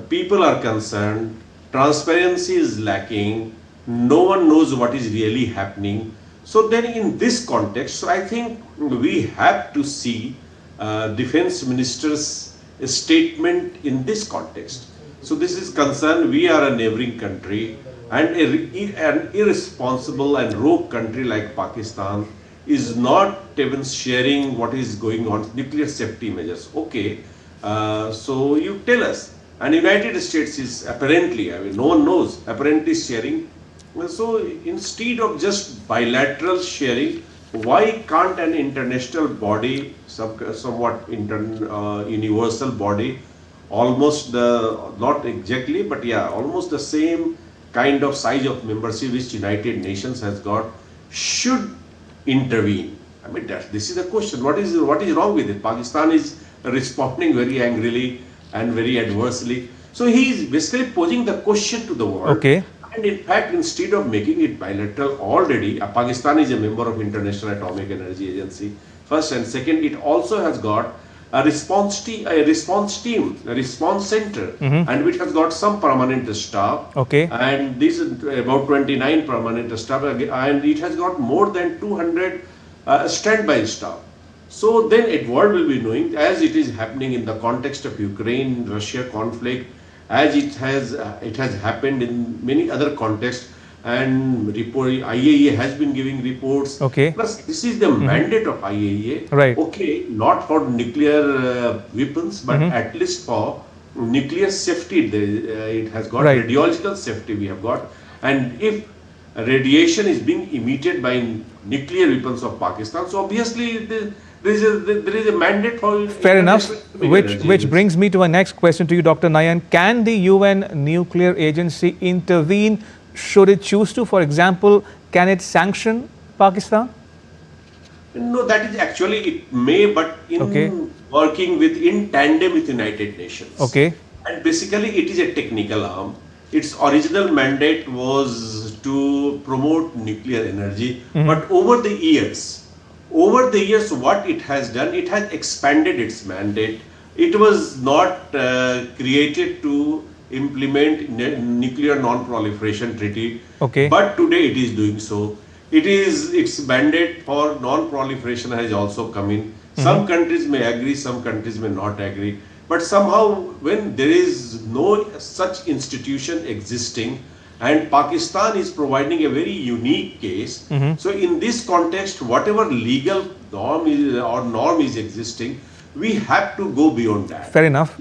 people are concerned, transparency is lacking, no one knows what is really happening. So then in this context, so I think we have to see Defense Minister's statement in this context. So this is concerned, we are a neighboring country, and an irresponsible and rogue country like Pakistan is not even sharing what is going on, nuclear safety measures. Okay, so you tell us. And United States is apparently, I mean, no one knows, apparently sharing. So instead of just bilateral sharing, why can't an international body, somewhat universal body, almost not exactly, but yeah, almost the same kind of size of membership which United Nations has got, should intervene? I mean, this is the question. What is wrong with it? Pakistan is responding very angrily and very adversely. So he is basically posing the question to the world. Okay. And in fact, instead of making it bilateral, already Pakistan is a member of International Atomic Energy Agency. First, and second, it also has got a response team, a response center, and which has got some permanent staff. Okay. And this is about 29 permanent staff, and it has got more than 200 standby staff. So then the world will be knowing, as it is happening in the context of Ukraine-Russia conflict, as it has happened in many other contexts, and IAEA has been giving reports. Okay. Plus, this is the mandate of IAEA. Right. Okay, not for nuclear weapons, but at least for nuclear safety. It has got radiological safety. We have got, and if radiation is being emitted by nuclear weapons of Pakistan, so obviously there is a mandate for. Fair enough. Which brings me to a next question to you, Dr. Nayan. Can the UN Nuclear Agency intervene should it choose to? For example, can it sanction Pakistan? No, that is actually, it may, but in working in tandem with United Nations. Okay. And basically it is a technical arm. Its original mandate was to promote nuclear energy, but over the years, what it has done, it has expanded its mandate. It was not created to implement nuclear non-proliferation treaty, but today it is doing so. Its mandate for non-proliferation has also come in. Some countries may agree, some countries may not agree. But somehow, when there is no such institution existing, and Pakistan is providing a very unique case, so in this context, whatever legal norm is existing, we have to go beyond that. Fair enough.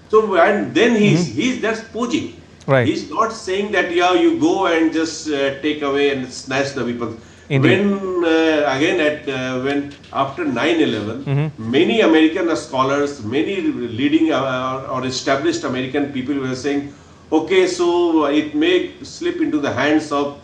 So, and then he's just posing. Right. He's not saying that, yeah, you go and just take away and snatch the weapons. Indeed. When after 9/11, many American scholars, many leading or established American people were saying, okay, so it may slip into the hands of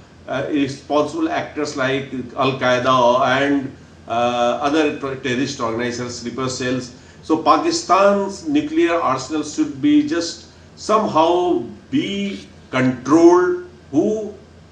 responsible actors like Al-Qaeda and other terrorist organizations, sleeper cells. So Pakistan's nuclear arsenal should be just somehow be controlled.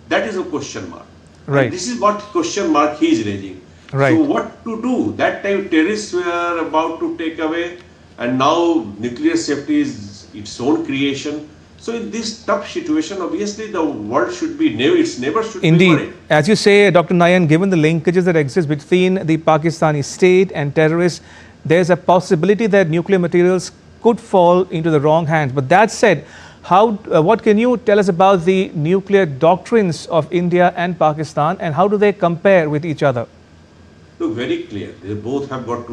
That is a question mark. Right. And this is what question mark he is raising. Right. So what to do? That time terrorists were about to take away, and now nuclear safety is its own creation. So in this tough situation, obviously the world should be, its neighbors should be worried. Indeed. As you say, Dr. Nayan, given the linkages that exist between the Pakistani state and terrorists, there's a possibility that nuclear materials could fall into the wrong hands. But that said, What can you tell us about the nuclear doctrines of India and Pakistan, and how do they compare with each other? Look, very clear. They both have got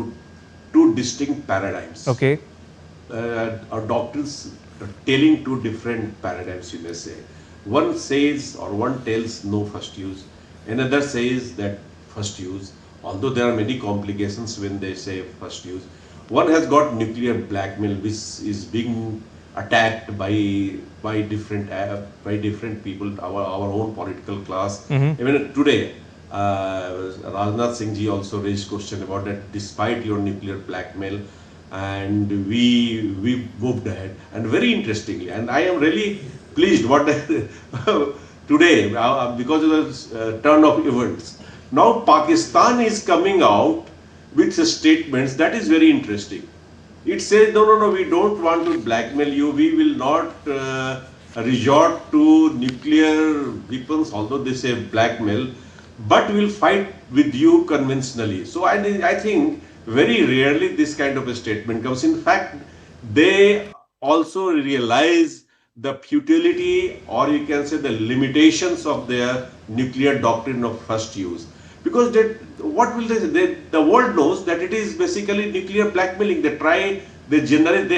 two distinct paradigms. Okay. Our doctrines are telling two different paradigms, you may say. One says or one tells no first use. Another says that first use, although there are many complications when they say first use. One has got nuclear blackmail, which is being attacked by different people, our own political class. Even today, Rajnath Singh ji also raised question about that. Despite your nuclear blackmail, and we moved ahead, and very interestingly, and I am really pleased what today because of the turn of events. Now Pakistan is coming out with statements that is very interesting. It says, no, we don't want to blackmail you. We will not resort to nuclear weapons, although they say blackmail, but we'll fight with you conventionally. So I think very rarely this kind of a statement comes. In fact, they also realize the futility, or you can say the limitations of their nuclear doctrine of first use. Because what will they say? The world knows that it is basically nuclear blackmailing. They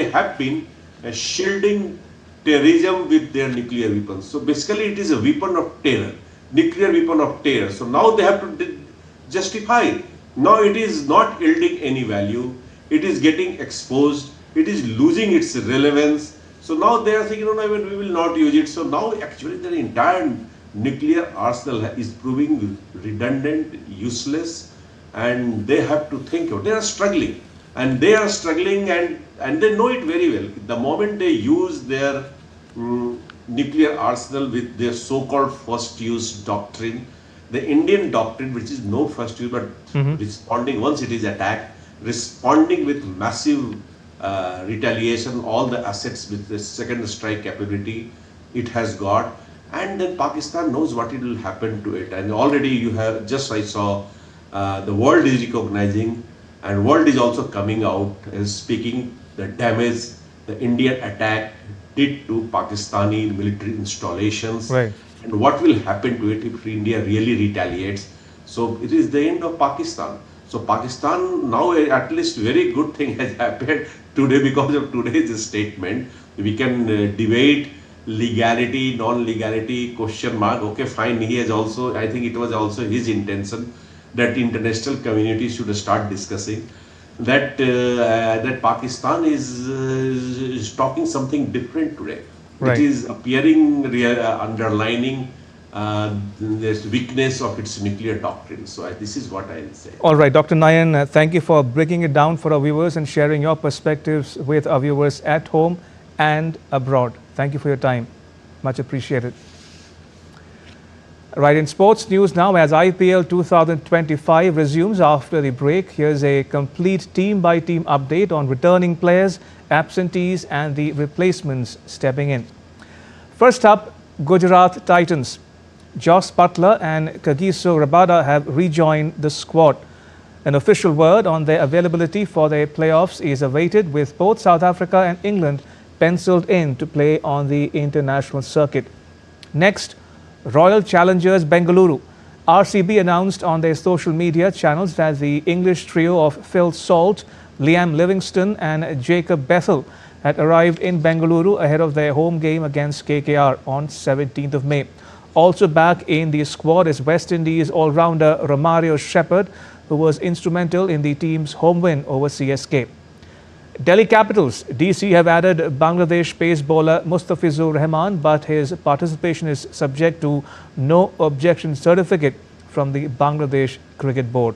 have been shielding terrorism with their nuclear weapons. So basically it is a weapon of terror, nuclear weapon of terror. So now they have to justify. Now it is not yielding any value. It is getting exposed. It is losing its relevance. So now they are thinking, no, we will not use it. So now actually the entire nuclear arsenal is proving redundant, useless, and they have to think of it. They are struggling, and they know it very well. The moment they use their nuclear arsenal with their so-called first use doctrine, the Indian doctrine, which is no first use, but responding once it is attacked, responding with massive retaliation, all the assets with the second strike capability it has got. And then Pakistan knows what it will happen to it. And already you have, just I saw, the world is recognizing, and world is also coming out and speaking the damage the Indian attack did to Pakistani military installations. Right. And what will happen to it if India really retaliates. So it is the end of Pakistan. So Pakistan now, at least very good thing has happened today because of today's statement. We can debate legality, non-legality, question mark. Okay, fine. He has also, I think it was also his intention that the international community should start discussing that that Pakistan is talking something different today. Right. It is appearing underlining this weakness of its nuclear doctrine. So this is what I'll say. All right, Dr. Nayan, thank you for breaking it down for our viewers and sharing your perspectives with our viewers at home and abroad. Thank you for your time. Much appreciated. Right, in sports news now, as IPL 2025 resumes after the break, here's a complete team-by-team update on returning players, absentees and the replacements stepping in. First up, Gujarat Titans. Jos Buttler and Kagiso Rabada have rejoined the squad. An official word on their availability for their playoffs is awaited, with both South Africa and England penciled in to play on the international circuit. Next, Royal Challengers Bengaluru. RCB announced on their social media channels that the English trio of Phil Salt, Liam Livingston and Jacob Bethel had arrived in Bengaluru ahead of their home game against KKR on 17th of May. Also back in the squad is West Indies all-rounder Romario Shepherd, who was instrumental in the team's home win over CSK. Delhi Capitals, DC, have added Bangladesh pace bowler Mustafizur Rahman, but his participation is subject to no objection certificate from the Bangladesh Cricket Board.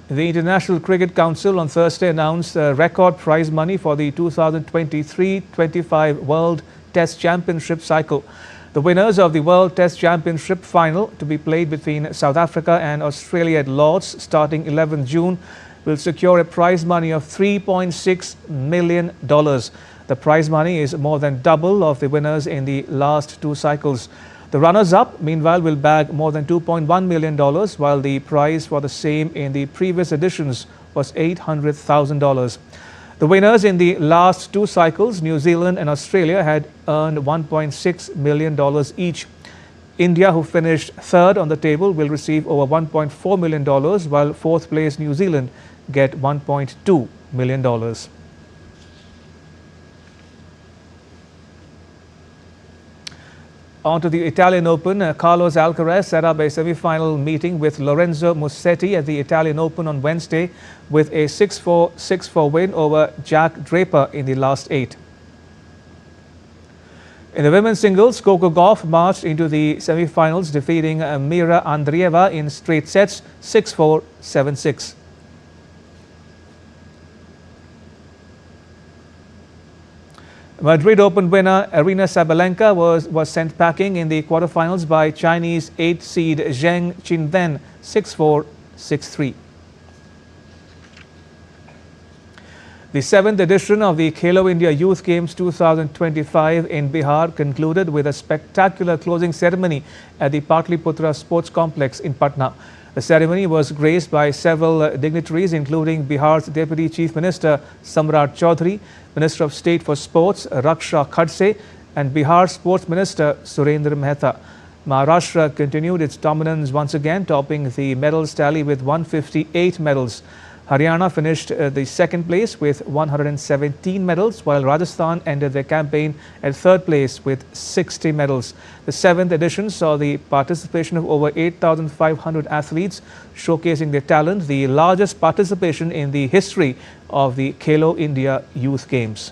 The International Cricket Council on Thursday announced record prize money for the 2023-25 World Test Championship cycle. The winners of the World Test Championship final, to be played between South Africa and Australia at Lord's starting 11 June, will secure a prize money of $3.6 million. The prize money is more than double of the winners in the last two cycles. The runners-up, meanwhile, will bag more than $2.1 million, while the prize for the same in the previous editions was $800,000. The winners in the last two cycles, New Zealand and Australia, had earned $1.6 million each. India, who finished third on the table, will receive over $1.4 million, while fourth place New Zealand get $1.2 million. On to the Italian Open. Carlos Alcaraz set up a semi-final meeting with Lorenzo Musetti at the Italian Open on Wednesday with a 6-4, 6-4 win over Jack Draper in the last 8. In the women's singles, Coco Gauff marched into the semi-finals, defeating Mira Andreeva in straight sets 6-4, 7-6. Madrid Open winner Aryna Sabalenka was sent packing in the quarterfinals by Chinese 8th seed Zheng Qinwen 6-4, 6-3. The 7th edition of the Khelo India Youth Games 2025 in Bihar concluded with a spectacular closing ceremony at the Patliputra Sports Complex in Patna. The ceremony was graced by several dignitaries, including Bihar's Deputy Chief Minister Samrat Chaudhary, Minister of State for Sports Raksha Khadse, and Bihar Sports Minister Surendra Mehta. Maharashtra continued its dominance once again, topping the medals tally with 158 medals. Haryana finished the second place with 117 medals, while Rajasthan ended their campaign at third place with 60 medals. The 7th edition saw the participation of over 8,500 athletes showcasing their talent, the largest participation in the history of the Khelo India Youth Games.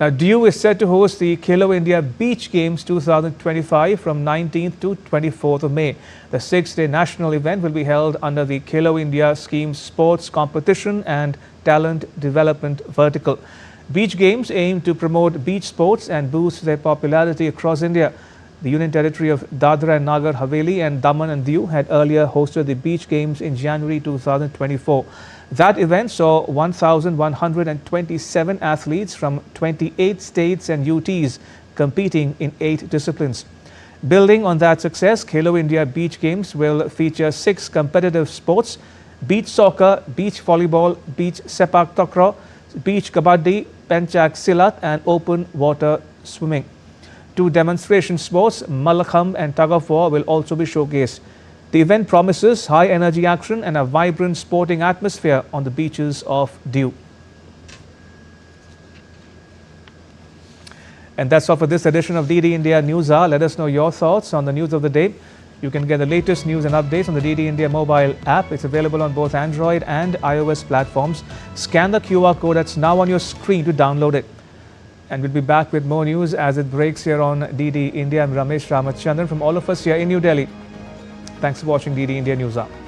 Now, Diu is set to host the Khelo India Beach Games 2025 from 19th to 24th of May. The 6-day national event will be held under the Khelo India Scheme's Sports Competition and Talent Development Vertical. Beach Games aim to promote beach sports and boost their popularity across India. The Union Territory of Dadra and Nagar Haveli and Daman and Diu had earlier hosted the Beach Games in January 2024. That event saw 1,127 athletes from 28 states and UTs competing in 8 disciplines. Building on that success, Khelo India Beach Games will feature 6 competitive sports: beach soccer, beach volleyball, beach sepak takraw, beach kabaddi, penchak silat, and open water swimming. 2 demonstration sports, Mallakhambh and tug of war, will also be showcased. The event promises high energy action and a vibrant sporting atmosphere on the beaches of Diu. And that's all for this edition of DD India Newshour. Let us know your thoughts on the news of the day. You can get the latest news and updates on the DD India mobile app. It's available on both Android and iOS platforms. Scan the QR code that's now on your screen to download it. And we'll be back with more news as it breaks here on DD India. I'm Ramesh Ramachandran from all of us here in New Delhi. Thanks for watching DD India Newshour.